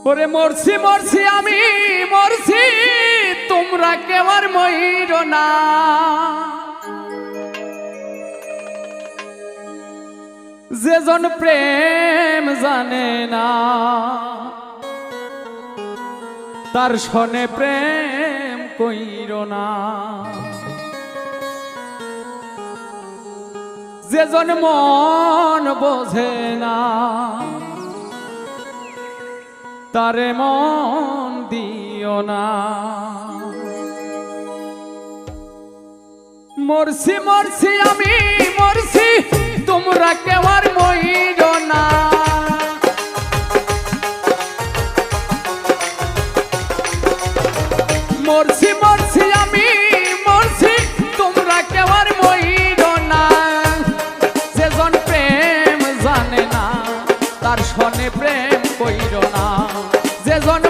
ওরে মরছি মরছি আমি মরছি, তোমরা কেউ আর মইর না। যেজন প্রেম জানে না তার সনে প্রেম কইর না। যেজন মন বোঝে না তারে মন দিও না। মরছি মরছি আমি মরছি, তোমরা কেউ আর মইর না। মরছি মরছি আমি মরছি, তোমরা কেউ আর মইর না। যেজন প্রেম জানে না তার সনে প্রেম কইর না। যেজন